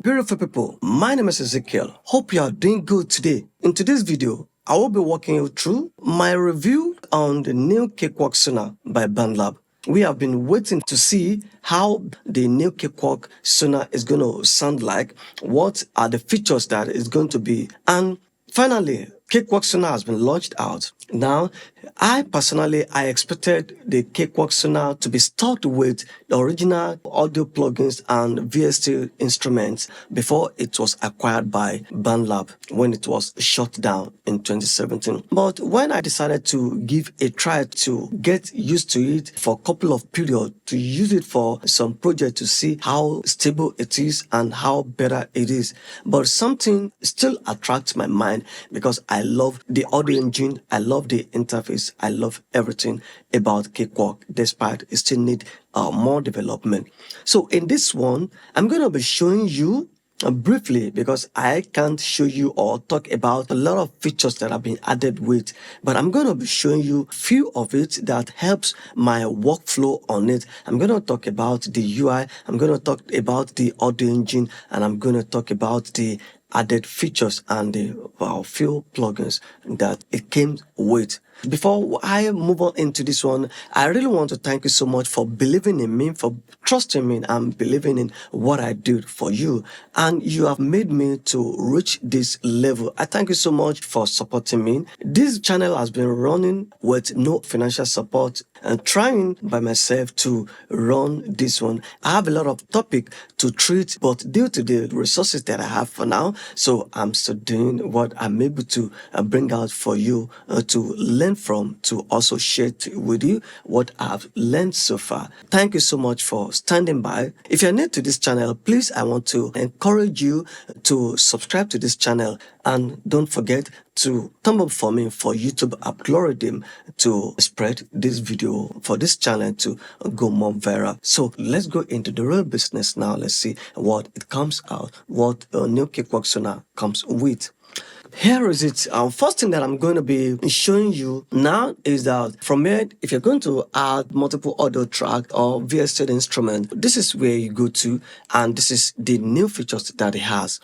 beautiful people, my name is Ezekiel. Hope you are doing good today. In today's video, I will be walking you through my review on the new Cakewalk Sonar by BandLab. We have been waiting to see how the new Cakewalk Sonar is going to sound like, what are the features that it's going to be, and finally, Cakewalk Sonar has been launched out. Now, I expected the Cakewalk Sonar to be stocked with the original audio plugins and VST instruments before it was acquired by BandLab when it was shut down in 2017. But when I decided to give a try to get used to it for a couple of periods, to use it for some project to see how stable it is and how better it is, but something still attracts my mind because I love the audio engine, I love the interface, I love everything about Cakewalk, despite it still need more development. So in this one, I'm going to be showing you briefly, because I can't show you or talk about a lot of features that have been added with, but I'm going to be showing you few of it that helps my workflow on it. I'm going to talk about the UI, I'm going to talk about the audio engine, and I'm going to talk about the added features and the few plugins that it came with. Before I move on into this one, I really want to thank you so much for believing in me, for trusting me and believing in what I do for you. And you have made me to reach this level. I thank you so much for supporting me. This channel has been running with no financial support and trying by myself to run this one. I have a lot of topic to treat, but due to the resources that I have for now, so I'm still doing what I'm able to bring out for you to learn from, to also share with you what I've learned so far. Thank you so much for standing by. If you're new to this channel, please, I want to encourage you to subscribe to this channel, and don't forget to thumb up for me for YouTube algorithm to spread this video for this channel to go more viral. So let's go into the real business now. Let's see what it comes out, what a new Cakewalk Sonar comes with. Here is it. First thing that I'm going to be showing you now is that from here, if you're going to add multiple audio track or VST instrument, this is where you go to, and this is the new features that it has.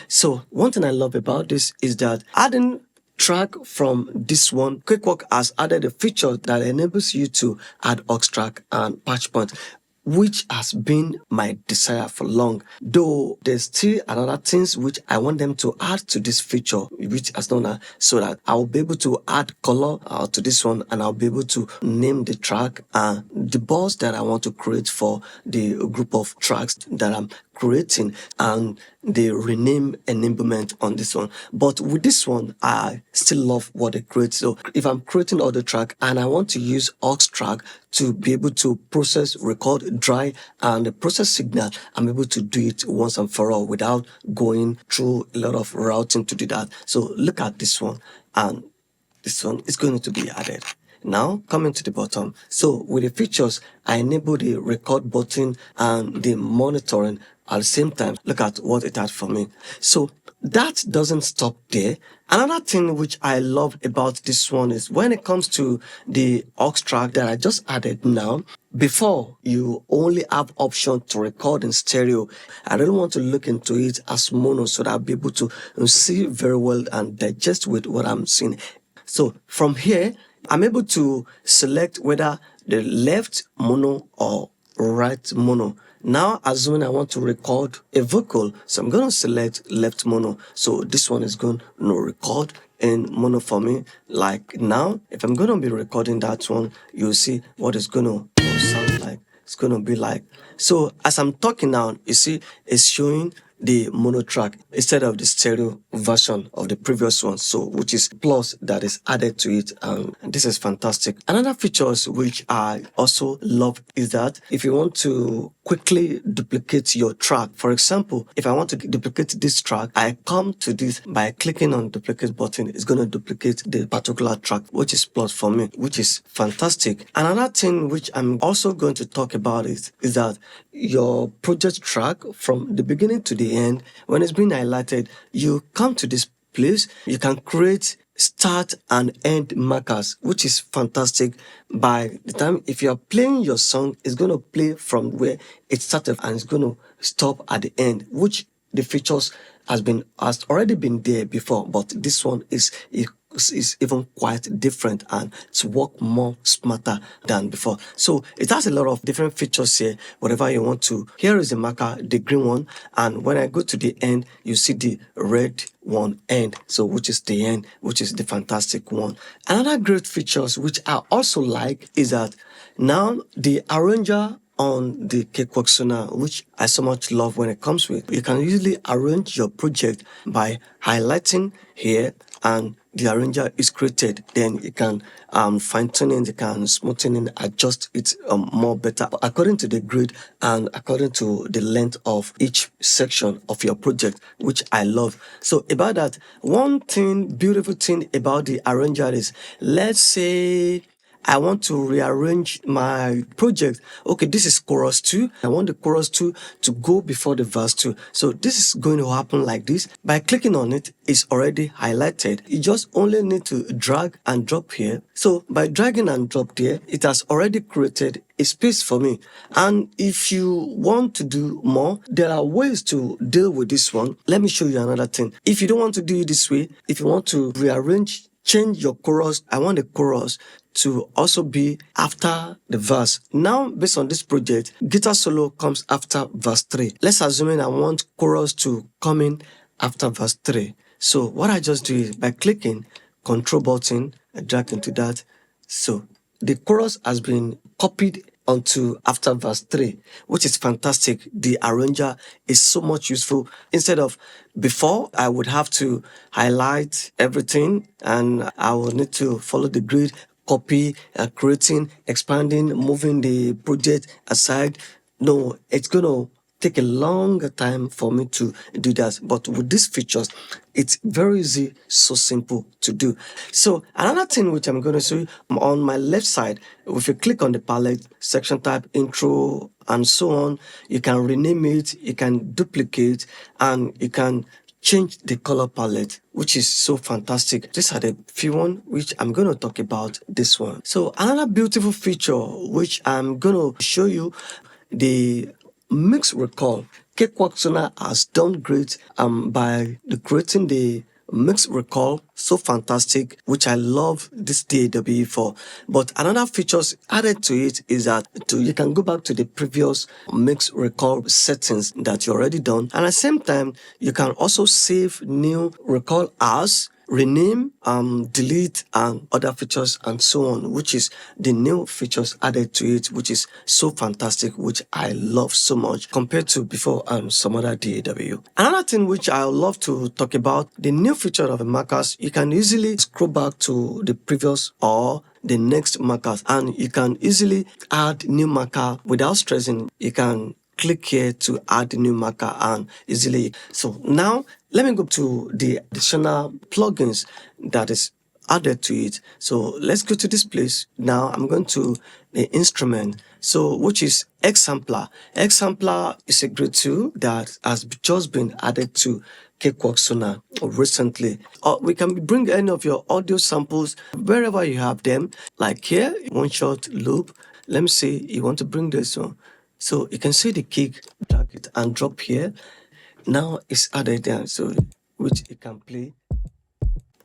So one thing I love about this is that adding track from this one, Cakewalk has added a feature that enables you to add aux track and patch point, which has been my desire for long. Though there's still another things which I want them to add to this feature, which has done so that I'll be able to add color to this one, and I'll be able to name the track and the bus that I want to create for the group of tracks that I'm creating, and the rename enablement on this one. But with this one, I still love what they create. So if I'm creating audio track and I want to use aux track to be able to process, record, dry, and the process signal, I'm able to do it once and for all without going through a lot of routing to do that. So look at this one, and this one is going to be added. Now, coming to the bottom. So with the features, I enable the record button and the monitoring at the same time. Look at what it had for me. So that doesn't stop there. Another thing which I love about this one is when it comes to the aux track that I just added now, before you only have option to record in stereo. I really want to look into it as mono so that I'll be able to see very well and digest with what I'm seeing. So from here, I'm able to select whether the left mono or right mono. Now, assuming I want to record a vocal, so I'm going to select left mono. So this one is going to record in mono for me. Like now, if I'm going to be recording that one, you'll see what it's going to sound like. It's going to be like. So as I'm talking now, you see, it's showing the mono track instead of the stereo version of the previous one, so which is plus that is added to it, and this is fantastic. Another features which I also love is that if you want to quickly duplicate your track, for example, if I want to duplicate this track, I come to this by clicking on duplicate button. It's going to duplicate the particular track, which is plus for me, which is fantastic. Another thing which I'm also going to talk about is that your project track from the beginning to the end, when it's been highlighted, you come to this place, you can create start and end markers, which is fantastic. By the time if you're playing your song, it's going to play from where it started and it's going to stop at the end, which the features has already been there before, but this one is even quite different and it's work more smarter than before. So it has a lot of different features here, whatever you want to. Here is the marker, the green one, and when I go to the end, you see the red one end, so which is the end, which is the fantastic one. Another great features which I also like is that now the arranger on the Cakewalk Sonar, which I so much love when it comes with, you can easily arrange your project by highlighting here, and the arranger is created. Then you can fine tuning, you can smoothen and adjust it more better according to the grid and according to the length of each section of your project, which I love. So about that, one thing, beautiful thing about the arranger is, let's say I want to rearrange my project. Okay, this is chorus 2. I want the chorus 2 to go before the verse 2. So this is going to happen like this. By clicking on it, it's already highlighted. You just only need to drag and drop here. So by dragging and drop there, it has already created a space for me. And if you want to do more, there are ways to deal with this one. Let me show you another thing. If you don't want to do it this way, if you want to rearrange, change your chorus, I want the chorus to also be after the verse. Now, based on this project, guitar solo comes after verse 3. Let's assume I want chorus to come in after verse 3. So what I just do is by clicking Control button, I drag into that. So the chorus has been copied onto after verse 3, which is fantastic. The arranger is so much useful. Instead of before, I would have to highlight everything and I would need to follow the grid, copy, creating, expanding, moving the project aside. No, it's going to take a longer time for me to do that. But with these features, it's very easy, so simple to do. So another thing which I'm going to show you on my left side, if you click on the palette, section type, intro, and so on, you can rename it, you can duplicate, and you can change the color palette, which is so fantastic. These are the few ones which I'm going to talk about this one. So another beautiful feature which I'm going to show you, the mix recall. Cakewalk Sonar has done great by creating the mix recall, so fantastic, which I love this DAW for. But another features added to it is that you can go back to the previous mix recall settings that you already done, and at the same time you can also save new recall as, rename, delete, and other features and so on, which is the new features added to it, which is so fantastic, which I love so much compared to before some other DAW. Another thing which I love to talk about, the new feature of the markers. You can easily scroll back to the previous or the next markers, and you can easily add new marker without stressing. You can click here to add the new marker and easily. So now let me go to the additional plugins that is added to it. So let's go to this place. Now I'm going to the instrument, so which is Xsampler. Xsampler is a great tool that has just been added to Cakewalk Sonar recently. Or we can bring any of your audio samples wherever you have them, like here, one shot loop. Let me see, you want to bring this on. So you can see the kick, drag it and drop here. Now it's added there, so which you can play.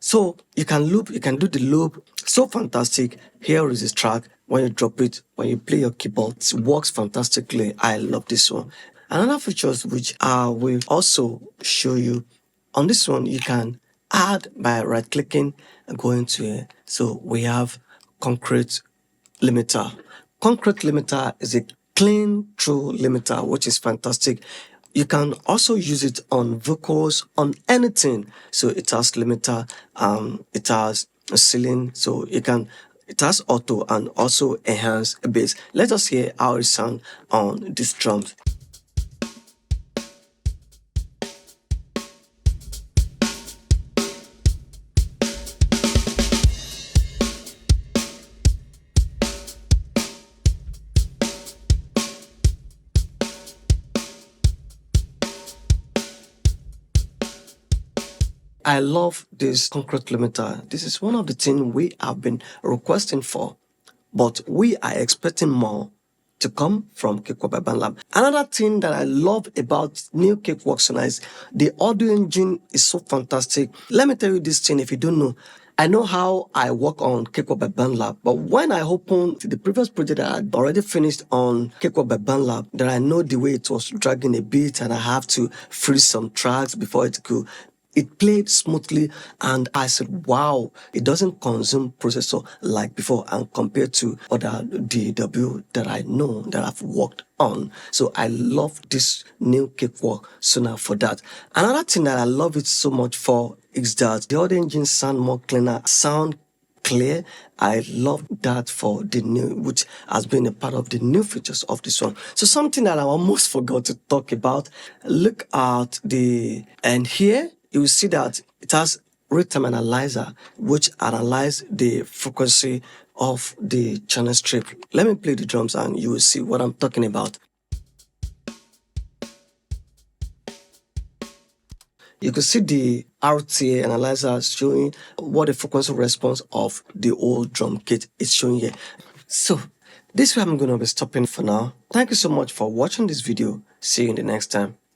So you can loop, you can do the loop. So fantastic. Here is this track. When you drop it, when you play your keyboard, it works fantastically. I love this one. Another features which I will also show you. On this one, you can add by right clicking and going to here. So we have concrete limiter. Concrete limiter is a clean true limiter, which is fantastic. You can also use it on vocals, on anything. So it has limiter, it has a ceiling, so you can, it has auto and also enhance bass. Let us hear how it sounds on this drums. I love this concrete limiter. This is one of the things we have been requesting for, but we are expecting more to come from Cakewalk by Bandlab. Another thing that I love about new Cakewalk Sonar is the audio engine is so fantastic. Let me tell you this thing if you don't know. I know how I work on Cakewalk by Bandlab, but when I opened the previous project that I had already finished on Cakewalk by Bandlab, that I know the way it was dragging a bit and I have to freeze some tracks before it could. It played smoothly and I said, wow, it doesn't consume processor like before and compared to other DAW that I know that I've worked on. So I love this new Cakewalk Sonar for that. Another thing that I love it so much for is that the audio engine sound more cleaner, sound clear. I love that for the new, which has been a part of the new features of this one. So something that I almost forgot to talk about, look at the end here. You will see that it has rhythm analyzer, which analyze the frequency of the channel strip. Let me play the drums and you will see what I'm talking about. You can see the RTA analyzer showing what the frequency response of the old drum kit is showing here. So this is where I'm going to be stopping for now. Thank you so much for watching this video. See you in the next time.